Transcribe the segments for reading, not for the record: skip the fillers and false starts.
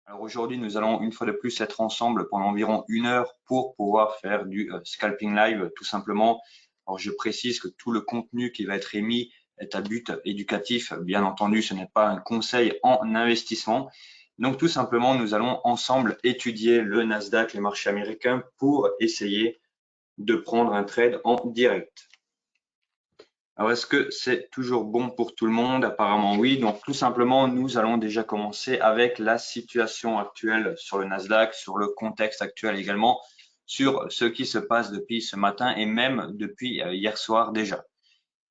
Alors aujourd'hui, nous allons une fois de plus être ensemble pendant environ 1 heure pour pouvoir faire du scalping live, tout simplement. Alors je précise que tout le contenu qui va être émis est à but éducatif. Bien entendu, ce n'est pas un conseil en investissement. Donc tout simplement, nous allons ensemble étudier le Nasdaq, les marchés américains, pour essayer de prendre un trade en direct. Alors, est-ce que c'est toujours bon pour tout le monde? Apparemment, oui. Donc, tout simplement, nous allons déjà commencer avec la situation actuelle sur le Nasdaq, sur le contexte actuel également, sur ce qui se passe depuis ce matin et même depuis hier soir déjà.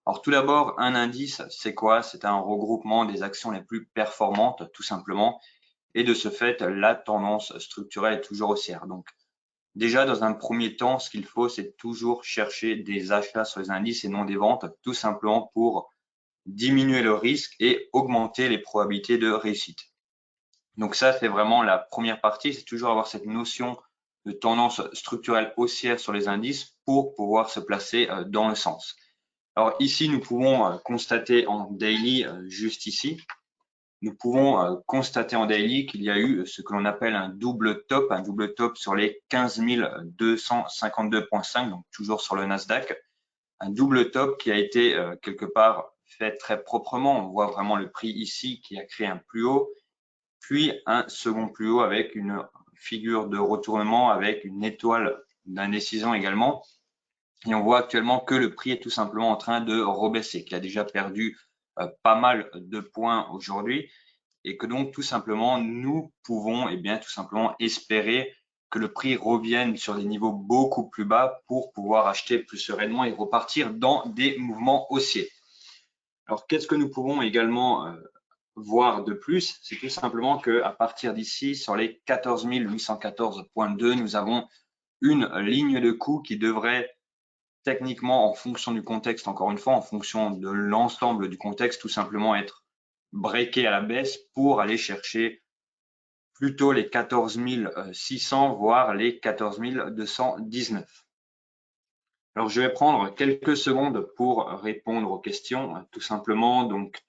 Alors, tout d'abord, un indice, c'est quoi? C'est un regroupement des actions les plus performantes, tout simplement. Et de ce fait, la tendance structurelle est toujours haussière. Donc, déjà, dans un premier temps, ce qu'il faut, c'est toujours chercher des achats sur les indices et non des ventes, tout simplement pour diminuer le risque et augmenter les probabilités de réussite. Donc ça, c'est vraiment la première partie, c'est toujours avoir cette notion de tendance structurelle haussière sur les indices pour pouvoir se placer dans le sens. Alors ici, nous pouvons constater en daily, juste ici, nous pouvons constater en daily qu'il y a eu ce que l'on appelle un double top sur les 15 252,5, donc toujours sur le Nasdaq, un double top qui a été quelque part fait très proprement. On voit vraiment le prix ici qui a créé un plus haut, puis un second plus haut avec une figure de retournement, avec une étoile d'indécision également. Et on voit actuellement que le prix est tout simplement en train de rebaisser, qu'il a déjà perdu pas mal de points aujourd'hui et que donc tout simplement nous pouvons tout simplement espérer que le prix revienne sur des niveaux beaucoup plus bas pour pouvoir acheter plus sereinement et repartir dans des mouvements haussiers. Alors qu'est-ce que nous pouvons également voir de plus? C'est tout simplement qu'à partir d'ici, sur les 14 814,2, nous avons une ligne de coût qui devrait techniquement, en fonction du contexte, encore une fois, en fonction de l'ensemble du contexte, tout simplement être breaké à la baisse pour aller chercher plutôt les 14 600, voire les 14 219. Alors, je vais prendre quelques secondes pour répondre aux questions, tout simplement. Donc,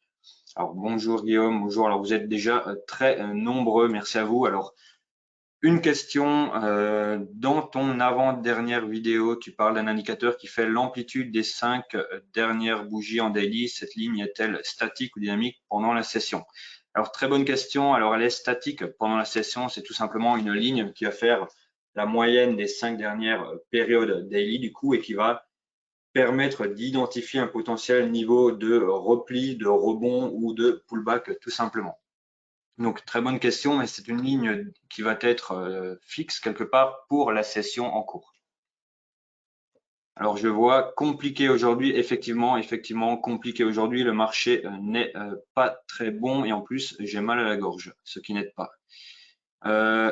alors bonjour Guillaume, bonjour. Alors, vous êtes déjà très nombreux, merci à vous. Alors, une question, dans ton avant-dernière vidéo, tu parles d'un indicateur qui fait l'amplitude des 5 dernières bougies en daily. Cette ligne est-elle statique ou dynamique pendant la session? Alors, très bonne question. Alors, elle est statique pendant la session. C'est tout simplement une ligne qui va faire la moyenne des 5 dernières périodes daily du coup et qui va permettre d'identifier un potentiel niveau de repli, de rebond ou de pullback tout simplement. Donc, très bonne question, mais c'est une ligne qui va être fixe quelque part pour la session en cours. Alors, je vois compliqué aujourd'hui, effectivement, compliqué aujourd'hui. Le marché n'est pas très bon et en plus, j'ai mal à la gorge, ce qui n'aide pas.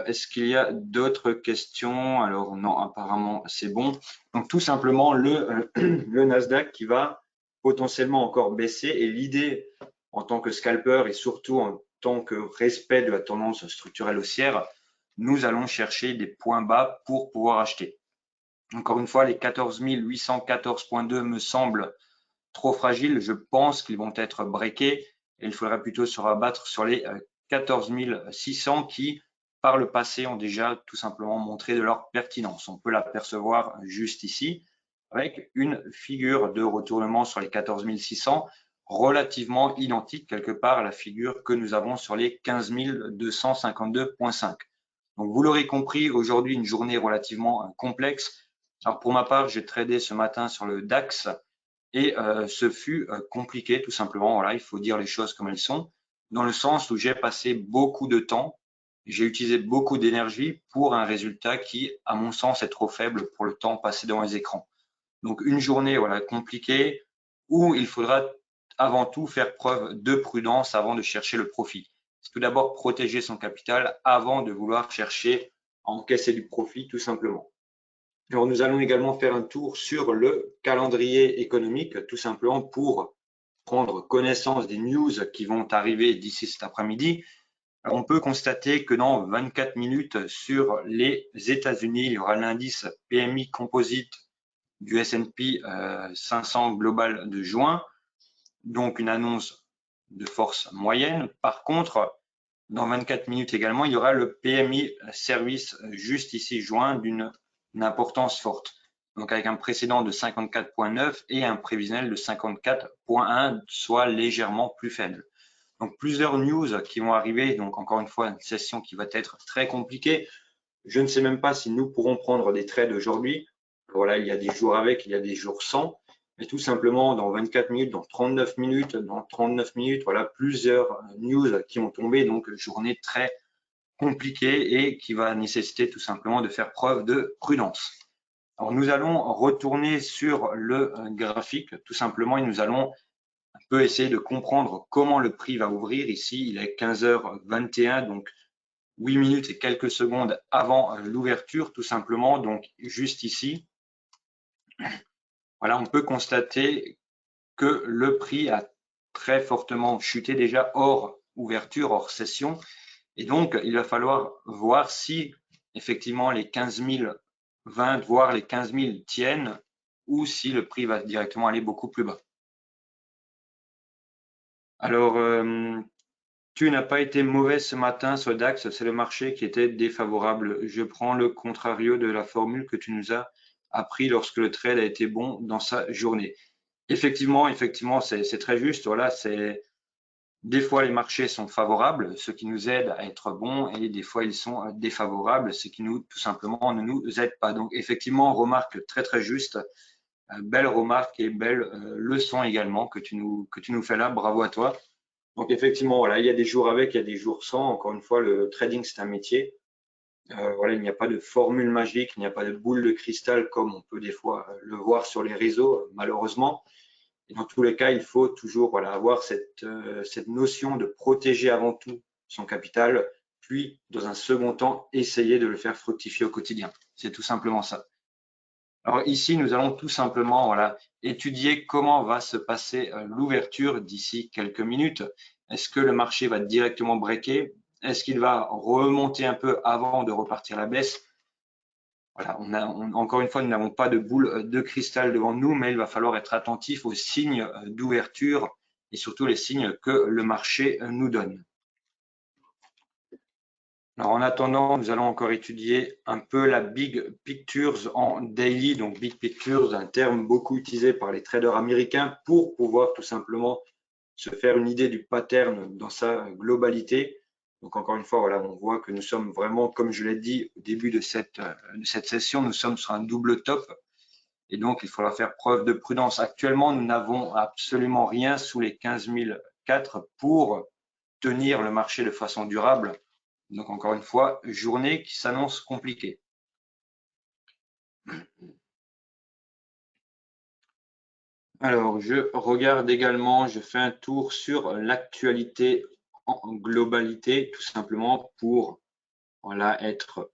Est-ce qu'il y a d'autres questions? Alors, non, apparemment, c'est bon. Donc, tout simplement, le Nasdaq qui va potentiellement encore baisser et l'idée en tant que scalper et surtout en tant que respect de la tendance structurelle haussière, nous allons chercher des points bas pour pouvoir acheter. Encore une fois, les 14 814,2 me semblent trop fragiles. Je pense qu'ils vont être breakés et il faudra plutôt se rabattre sur les 14 600 qui, par le passé, ont déjà tout simplement montré de leur pertinence. On peut l'apercevoir juste ici avec une figure de retournement sur les 14 600 relativement identique quelque part à la figure que nous avons sur les 15 252,5. Donc, vous l'aurez compris, aujourd'hui, une journée relativement complexe. Alors, pour ma part, j'ai tradé ce matin sur le DAX et ce fut compliqué tout simplement. Voilà, il faut dire les choses comme elles sont, dans le sens où j'ai passé beaucoup de temps, j'ai utilisé beaucoup d'énergie pour un résultat qui, à mon sens, est trop faible pour le temps passé devant les écrans. Donc une journée voilà, compliquée où il faudra avant tout faire preuve de prudence avant de chercher le profit. C'est tout d'abord protéger son capital avant de vouloir chercher à encaisser du profit tout simplement. Alors, nous allons également faire un tour sur le calendrier économique, tout simplement pour prendre connaissance des news qui vont arriver d'ici cet après-midi. On peut constater que dans 24 minutes sur les États-Unis, il y aura l'indice PMI Composite du S&P 500 global de juin, donc une annonce de force moyenne. Par contre, dans 24 minutes également, il y aura le PMI service juste ici joint d'une importance forte. Donc avec un précédent de 54,9 et un prévisionnel de 54,1, soit légèrement plus faible. Donc plusieurs news qui vont arriver. Donc encore une fois, une session qui va être très compliquée. Je ne sais même pas si nous pourrons prendre des trades aujourd'hui. Voilà, il y a des jours avec, il y a des jours sans. Mais tout simplement, dans 24 minutes, dans 39 minutes, voilà, plusieurs news qui ont tombé. Donc, journée très compliquée et qui va nécessiter tout simplement de faire preuve de prudence. Alors, nous allons retourner sur le graphique, tout simplement, et nous allons un peu essayer de comprendre comment le prix va ouvrir. Ici, il est 15h21, donc 8 minutes et quelques secondes avant l'ouverture, tout simplement. Donc, juste ici, voilà, on peut constater que le prix a très fortement chuté déjà hors ouverture, hors session. Et donc, il va falloir voir si effectivement les 15 020, voire les 15 000 tiennent ou si le prix va directement aller beaucoup plus bas. Alors, tu n'as pas été mauvais ce matin sur DAX, c'est le marché qui était défavorable. Je prends le contrario de la formule que tu nous as appris lorsque le trade a été bon dans sa journée. Effectivement, c'est très juste. Voilà, c'est des fois les marchés sont favorables, ce qui nous aide à être bons, et des fois ils sont défavorables, ce qui nous tout simplement ne nous aide pas. Donc effectivement, remarque très juste, belle remarque et belle leçon également que tu nous fais là. Bravo à toi. Donc effectivement, voilà, il y a des jours avec, il y a des jours sans. Encore une fois, le trading, c'est un métier. Voilà, il n'y a pas de formule magique, il n'y a pas de boule de cristal comme on peut des fois le voir sur les réseaux, malheureusement. Et dans tous les cas, il faut toujours voilà, avoir cette notion de protéger avant tout son capital, puis dans un second temps, essayer de le faire fructifier au quotidien. C'est tout simplement ça. Alors ici, nous allons tout simplement voilà, étudier comment va se passer l'ouverture d'ici quelques minutes. Est-ce que le marché va directement breaker? Est-ce qu'il va remonter un peu avant de repartir à la baisse? Voilà, encore une fois, nous n'avons pas de boule de cristal devant nous, mais il va falloir être attentif aux signes d'ouverture et surtout les signes que le marché nous donne. Alors, en attendant, nous allons encore étudier un peu la Big Pictures en daily. Donc, Big Pictures, un terme beaucoup utilisé par les traders américains pour pouvoir tout simplement se faire une idée du pattern dans sa globalité. Donc, encore une fois, voilà, on voit que nous sommes vraiment, comme je l'ai dit au début de cette session, nous sommes sur un double top. Et donc, il faudra faire preuve de prudence. Actuellement, nous n'avons absolument rien sous les 15 004 pour tenir le marché de façon durable. Donc, encore une fois, journée qui s'annonce compliquée. Alors, je regarde également, je fais un tour sur l'actualité en globalité, tout simplement pour voilà, être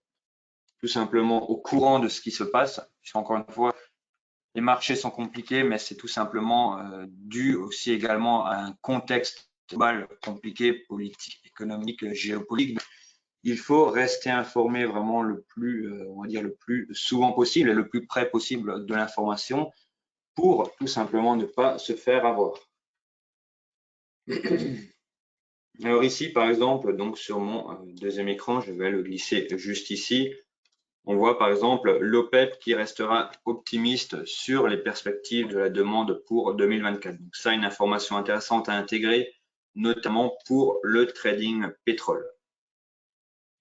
tout simplement au courant de ce qui se passe. Puisqu'encore une fois, les marchés sont compliqués, mais c'est tout simplement dû aussi également à un contexte global compliqué, politique, économique, géopolitique. Il faut rester informé vraiment le plus, on va dire, le plus souvent possible et le plus près possible de l'information pour tout simplement ne pas se faire avoir. Alors ici, par exemple, donc sur mon deuxième écran, je vais le glisser juste ici. On voit par exemple l'OPEP qui restera optimiste sur les perspectives de la demande pour 2024. Donc ça, une information intéressante à intégrer, notamment pour le trading pétrole.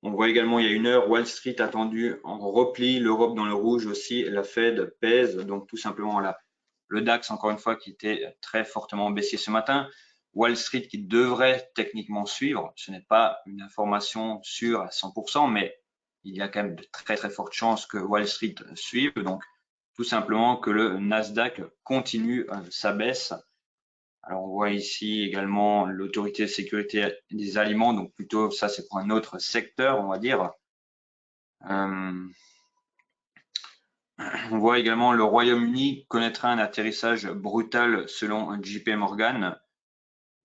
On voit également il y a une heure Wall Street attendu en repli, l'Europe dans le rouge aussi, la Fed pèse, donc tout simplement là, le DAX encore une fois qui était très fortement baissier ce matin, Wall Street qui devrait techniquement suivre, ce n'est pas une information sûre à 100%, mais il y a quand même de très fortes chances que Wall Street suive, donc tout simplement que le Nasdaq continue sa baisse. Alors, on voit ici également l'autorité de sécurité des aliments, donc plutôt ça, c'est pour un autre secteur, on va dire. On voit également le Royaume-Uni connaîtra un atterrissage brutal selon JP Morgan,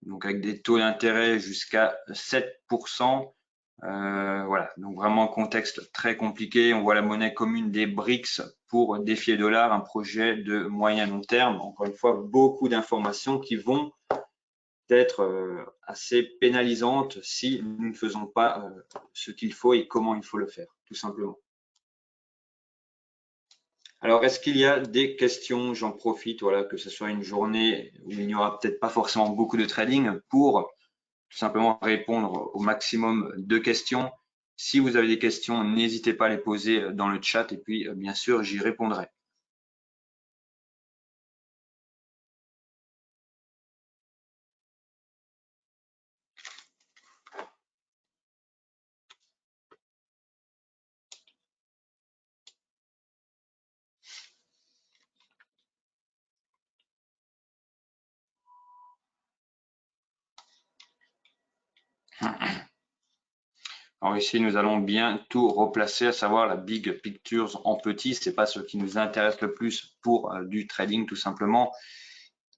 donc avec des taux d'intérêt jusqu'à 7%. Voilà, donc vraiment contexte très compliqué. On voit la monnaie commune des BRICS pour défier le dollar, un projet de moyen long terme. Encore une fois, beaucoup d'informations qui vont être assez pénalisante si nous ne faisons pas ce qu'il faut et comment il faut le faire, tout simplement. Alors, est-ce qu'il y a des questions? J'en profite, voilà, que ce soit une journée où il n'y aura peut-être pas forcément beaucoup de trading pour tout simplement répondre au maximum de questions. Si vous avez des questions, n'hésitez pas à les poser dans le chat et puis, bien sûr, j'y répondrai. Alors ici, nous allons bien tout replacer, à savoir la big pictures en petit. C'est pas ce qui nous intéresse le plus pour du trading, tout simplement.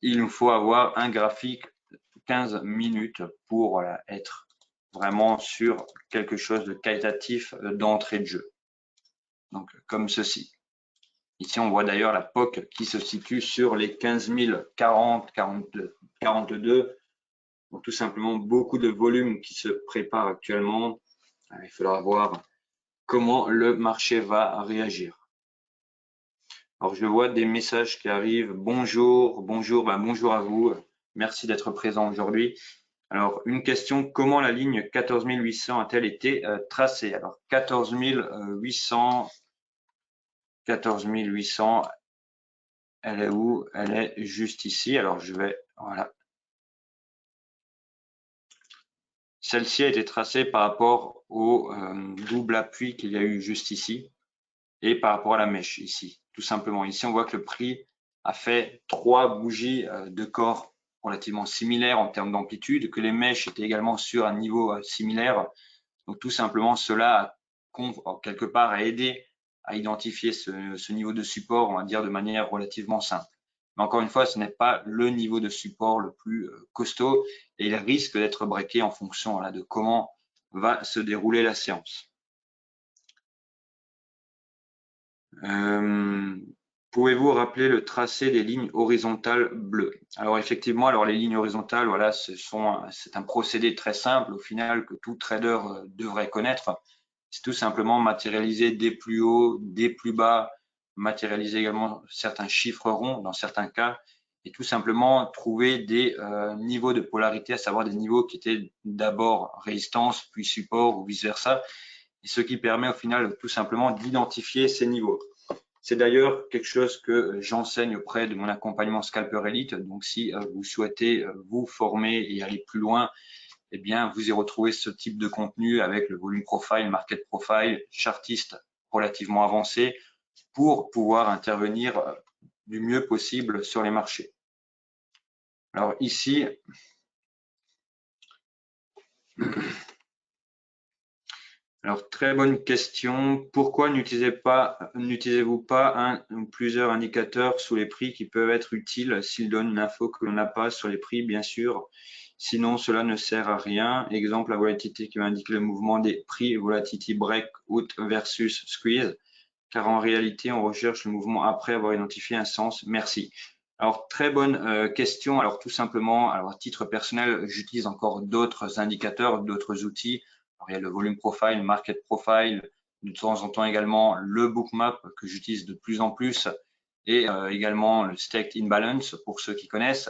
Il nous faut avoir un graphique 15 minutes pour être vraiment sur quelque chose de qualitatif d'entrée de jeu. Donc, comme ceci. Ici, on voit d'ailleurs la POC qui se situe sur les 15 040, 42. Donc, tout simplement, beaucoup de volume qui se prépare actuellement. Il faudra voir comment le marché va réagir. Alors, je vois des messages qui arrivent. Bonjour, bonjour, bonjour à vous. Merci d'être présent aujourd'hui. Alors, une question, comment la ligne 14 800 a-t-elle été tracée? Alors, 14 800, elle est où? Elle est juste ici. Alors, je vais, voilà. Celle-ci a été tracée par rapport au double appui qu'il y a eu juste ici et par rapport à la mèche ici, tout simplement. Ici, on voit que le prix a fait 3 bougies de corps relativement similaires en termes d'amplitude, que les mèches étaient également sur un niveau similaire. Donc, tout simplement, cela a quelque part aidé à identifier ce niveau de support, on va dire, de manière relativement simple. Mais encore une fois, ce n'est pas le niveau de support le plus costaud et il risque d'être breaké en fonction de comment va se dérouler la séance. Pouvez-vous rappeler le tracé des lignes horizontales bleues? Alors effectivement, les lignes horizontales, voilà, c'est un procédé très simple au final que tout trader devrait connaître. C'est tout simplement matérialiser des plus hauts, des plus bas, matérialiser également certains chiffres ronds dans certains cas, et tout simplement trouver des niveaux de polarité, à savoir des niveaux qui étaient d'abord résistance, puis support ou vice-versa, et ce qui permet au final tout simplement d'identifier ces niveaux. C'est d'ailleurs quelque chose que j'enseigne auprès de mon accompagnement Scalper Elite. Donc, si vous souhaitez vous former et aller plus loin, eh bien, vous y retrouvez ce type de contenu avec le volume profile, market profile, chartiste relativement avancé pour pouvoir intervenir du mieux possible sur les marchés. Alors ici, alors très bonne question. Pourquoi n'utilisez-vous pas un ou plusieurs indicateurs sous les prix qui peuvent être utiles s'ils donnent une info que l'on n'a pas sur les prix, bien sûr. Sinon, cela ne sert à rien. Exemple, la volatilité qui va indiquer le mouvement des prix, volatility breakout versus squeeze. Car en réalité, on recherche le mouvement après avoir identifié un sens. Merci. Alors, très bonne question. Alors, tout simplement, alors, à titre personnel, j'utilise encore d'autres indicateurs, d'autres outils. Alors, il y a le volume profile, market profile, de temps en temps également le bookmap que j'utilise de plus en plus et également le staked imbalance pour ceux qui connaissent.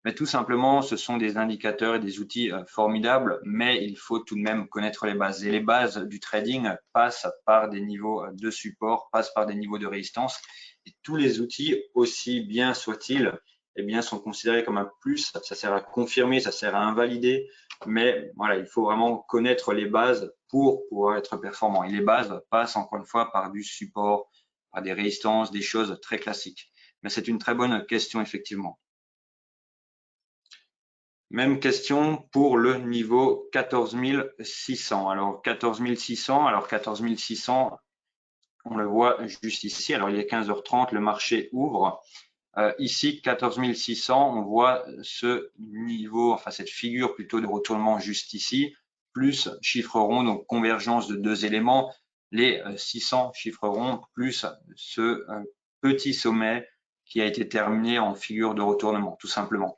Mais tout simplement, ce sont des indicateurs et des outils formidables, mais il faut tout de même connaître les bases. Et les bases du trading passent par des niveaux de support, passent par des niveaux de résistance. Et tous les outils, aussi bien soient-ils, eh bien, sont considérés comme un plus. Ça sert à confirmer, ça sert à invalider. Mais voilà, il faut vraiment connaître les bases pour pouvoir être performant. Et les bases passent encore une fois par du support, par des résistances, des choses très classiques. Mais c'est une très bonne question, effectivement. Même question pour le niveau 14 600. Alors 14 600, on le voit juste ici. Alors il est 15h30, le marché ouvre. Ici, 14 600, on voit ce niveau, enfin cette figure plutôt de retournement juste ici, plus chiffre rond, donc convergence de deux éléments, les 600 chiffres ronds, plus ce petit sommet qui a été terminé en figure de retournement, tout simplement.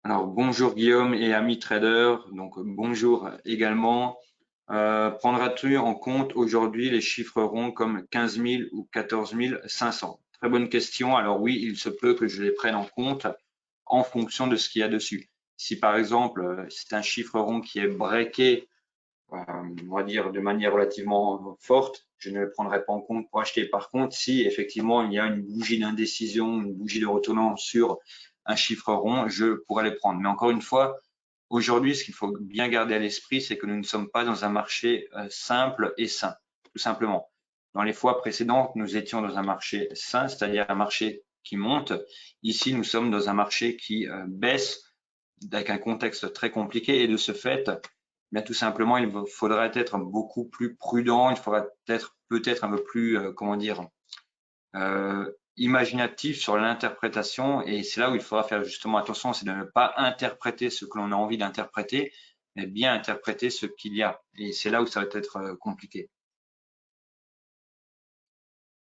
Alors, bonjour Guillaume et amis traders, donc bonjour également. Prendras-tu en compte aujourd'hui les chiffres ronds comme 15 000 ou 14 500? Très bonne question. Alors oui, il se peut que je les prenne en compte en fonction de ce qu'il y a dessus. Si par exemple, c'est un chiffre rond qui est breaké, on va dire de manière relativement forte, je ne le prendrai pas en compte pour acheter. Par contre, si effectivement il y a une bougie d'indécision, une bougie de retournement sur un chiffre rond, je pourrais les prendre. Mais encore une fois, aujourd'hui, ce qu'il faut bien garder à l'esprit, c'est que nous ne sommes pas dans un marché simple et sain, tout simplement. Dans les fois précédentes, nous étions dans un marché sain, c'est-à-dire un marché qui monte. Ici, nous sommes dans un marché qui baisse avec un contexte très compliqué et de ce fait, bien tout simplement, il faudrait être beaucoup plus prudent, il faudrait peut-être un peu plus, comment dire, imaginatif sur l'interprétation et c'est là où il faudra faire justement attention, c'est de ne pas interpréter ce que l'on a envie d'interpréter, mais bien interpréter ce qu'il y a. Et c'est là où ça va être compliqué.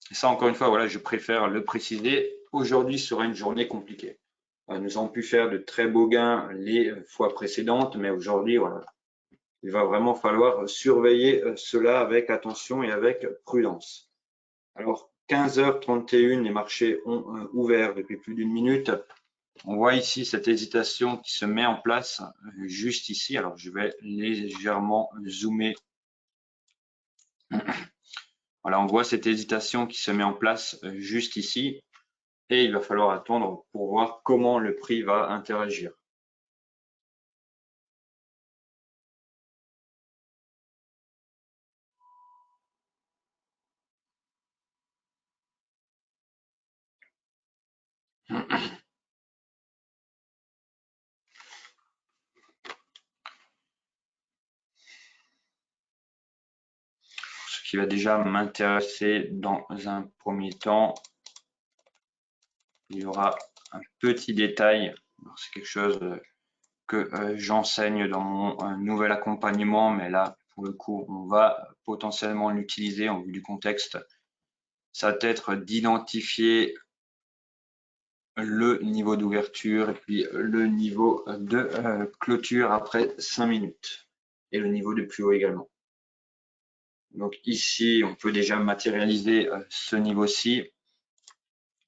Et ça, encore une fois, voilà, je préfère le préciser. Aujourd'hui sera une journée compliquée. Nous avons pu faire de très beaux gains les fois précédentes, mais aujourd'hui, voilà, il va vraiment falloir surveiller cela avec attention et avec prudence. Alors, 15h31, les marchés ont ouvert depuis plus d'une minute. On voit ici cette hésitation qui se met en place juste ici. Alors, je vais légèrement zoomer. Voilà, on voit cette hésitation qui se met en place juste ici. Et il va falloir attendre pour voir comment le prix va interagir. Ce qui va déjà m'intéresser dans un premier temps, il y aura un petit détail. C'est quelque chose que j'enseigne dans mon nouvel accompagnement, mais là, pour le coup, on va potentiellement l'utiliser en vue du contexte. Ça va être d'identifier le niveau d'ouverture et puis le niveau de clôture après 5 minutes et le niveau de plus haut également. Donc ici, on peut déjà matérialiser ce niveau-ci.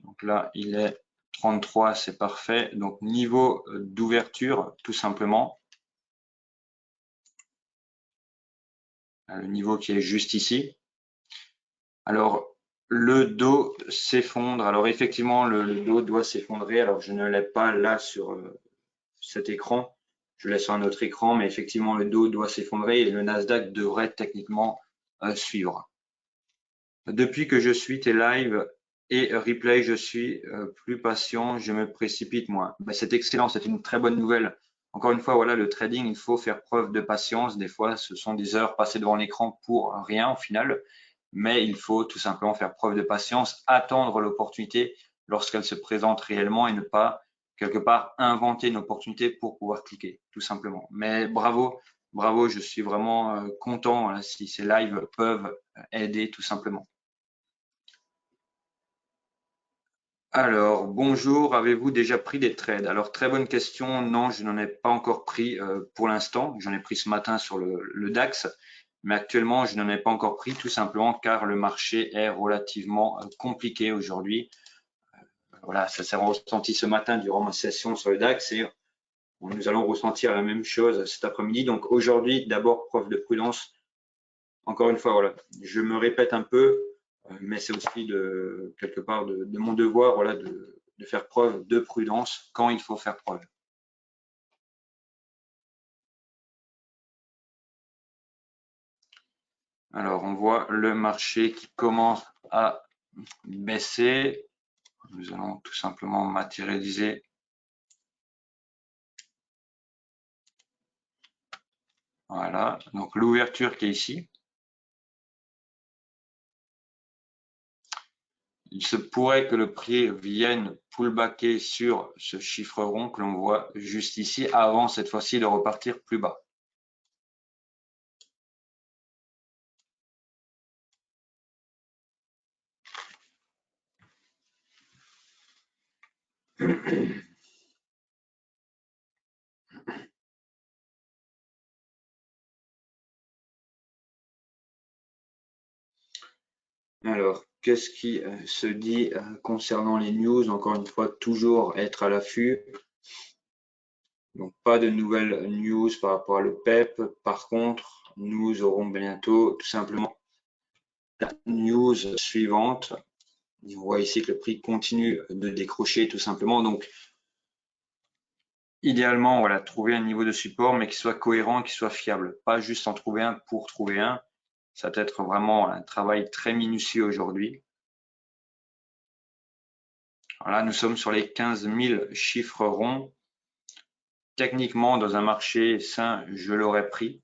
Donc là, il est 33, c'est parfait. Donc niveau d'ouverture, tout simplement. Le niveau qui est juste ici. Alors, le dos s'effondre. Alors, effectivement, le dos doit s'effondrer. Alors, je ne l'ai pas là sur cet écran. Je laisse sur un autre écran, mais effectivement, le dos doit s'effondrer et le Nasdaq devrait techniquement suivre. Depuis que je suis tes lives et replay, je suis plus patient, je me précipite moins. Ben, c'est excellent, c'est une très bonne nouvelle. Encore une fois, voilà, le trading, il faut faire preuve de patience. Des fois, ce sont des heures passées devant l'écran pour rien au final, mais il faut tout simplement faire preuve de patience, attendre l'opportunité lorsqu'elle se présente réellement et ne pas quelque part inventer une opportunité pour pouvoir cliquer, tout simplement. Mais bravo, bravo, je suis vraiment content voilà, si ces lives peuvent aider tout simplement. Alors, bonjour, avez-vous déjà pris des trades? Alors, très bonne question. Non, je n'en ai pas encore pris pour l'instant. J'en ai pris ce matin sur le DAX, mais actuellement, je n'en ai pas encore pris tout simplement car le marché est relativement compliqué aujourd'hui. Voilà, ça s'est ressenti ce matin durant ma session sur le DAX et nous allons ressentir la même chose cet après-midi. Donc, aujourd'hui, d'abord, preuve de prudence. Encore une fois, voilà, je me répète un peu, mais c'est aussi de quelque part de mon devoir, voilà, de faire preuve de prudence quand il faut faire preuve. Alors, on voit le marché qui commence à baisser. Nous allons tout simplement matérialiser. Voilà, donc l'ouverture qui est ici. Il se pourrait que le prix vienne pullbacker sur ce chiffre rond que l'on voit juste ici avant cette fois-ci de repartir plus bas. qu'est-ce qui se dit concernant les news? Encore une fois, toujours être à l'affût. Donc, pas de nouvelles news par rapport à l'OPEP. Par contre, nous aurons bientôt tout simplement la news suivante. On voit ici que le prix continue de décrocher tout simplement. Donc, idéalement, voilà, trouver un niveau de support, mais qui soit cohérent, qui soit fiable. Pas juste en trouver un pour trouver un. Ça va être vraiment un travail très minutieux aujourd'hui. Voilà, nous sommes sur les 15 000 chiffres ronds. Techniquement, dans un marché sain, je l'aurais pris.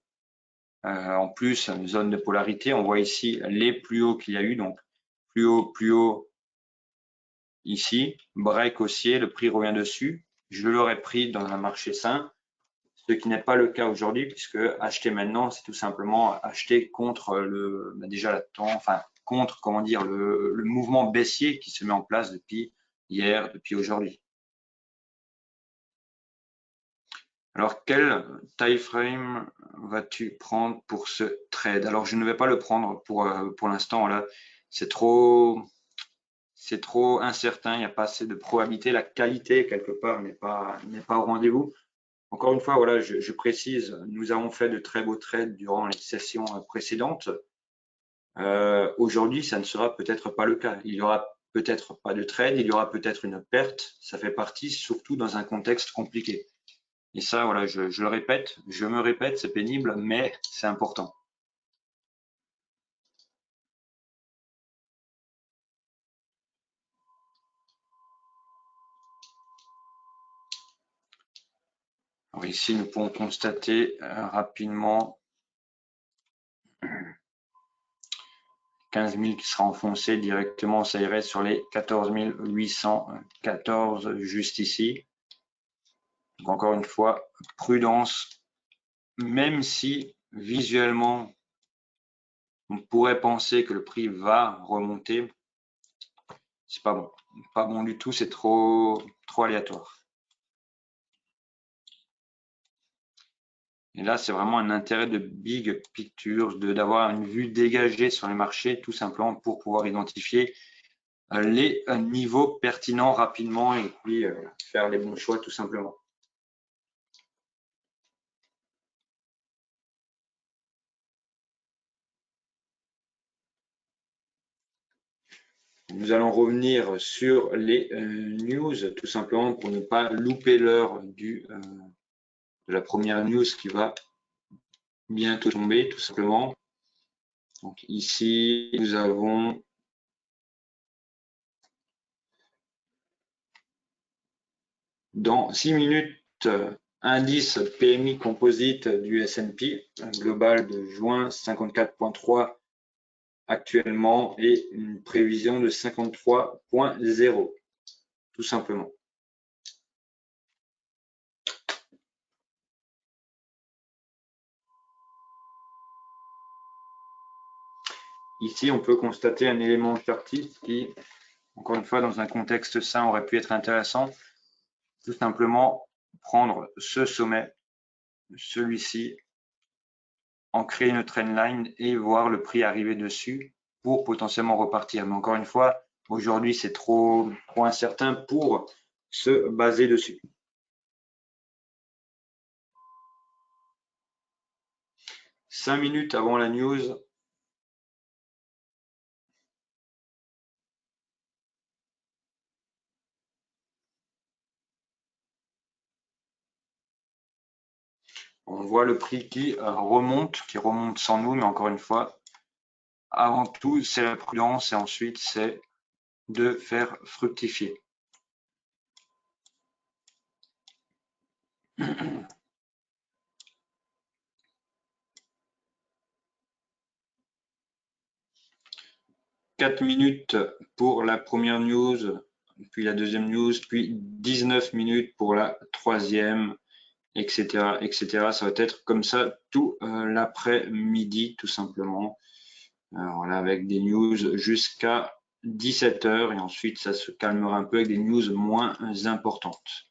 En plus, une zone de polarité, on voit ici les plus hauts qu'il y a eu. Donc, plus haut ici. Break haussier, le prix revient dessus. Je l'aurais pris dans un marché sain, ce qui n'est pas le cas aujourd'hui, puisque acheter maintenant, c'est tout simplement acheter contre contre, comment dire, le mouvement baissier qui se met en place depuis hier, depuis aujourd'hui. Alors, quel time frame vas-tu prendre pour ce trade? Alors, je ne vais pas le prendre pour l'instant. Là, c'est trop incertain. Il n'y a pas assez de probabilité. La qualité quelque part n'est pas au rendez-vous. Encore une fois, voilà, je précise, nous avons fait de très beaux trades durant les sessions précédentes. Aujourd'hui, ça ne sera peut-être pas le cas. Il y aura peut-être pas de trade, il y aura peut-être une perte. Ça fait partie, surtout dans un contexte compliqué. Et ça, voilà, je le répète, je me répète, c'est pénible, mais c'est important. Alors ici, nous pouvons constater rapidement 15 000 qui sera enfoncé directement, ça irait sur les 14 814 juste ici. Donc encore une fois, prudence, même si visuellement, on pourrait penser que le prix va remonter, c'est pas bon. Pas bon du tout, c'est trop aléatoire. Et là, c'est vraiment un intérêt de big picture, d'avoir une vue dégagée sur les marchés, tout simplement pour pouvoir identifier les niveaux pertinents rapidement et puis faire les bons choix tout simplement. Nous allons revenir sur les news tout simplement pour ne pas louper l'heure de la première news qui va bientôt tomber tout simplement. Donc ici, nous avons dans 6 minutes indice PMI composite du S&P global de juin 54,3 actuellement et une prévision de 53,0 tout simplement. Ici, on peut constater un élément chartiste qui, encore une fois, dans un contexte sain, aurait pu être intéressant. Tout simplement prendre ce sommet, celui-ci, en créer une trendline et voir le prix arriver dessus pour potentiellement repartir. Mais encore une fois, aujourd'hui, c'est trop incertain pour se baser dessus. 5 minutes avant la news, on voit le prix qui remonte sans nous, mais encore une fois, avant tout, c'est la prudence et ensuite, c'est de faire fructifier. Quatre minutes pour la première news, puis la deuxième news, puis 19 minutes pour la troisième, etc., etc. Ça va être comme ça tout l'après-midi, tout simplement. Voilà, avec des news jusqu'à 17 h et ensuite ça se calmera un peu avec des news moins importantes.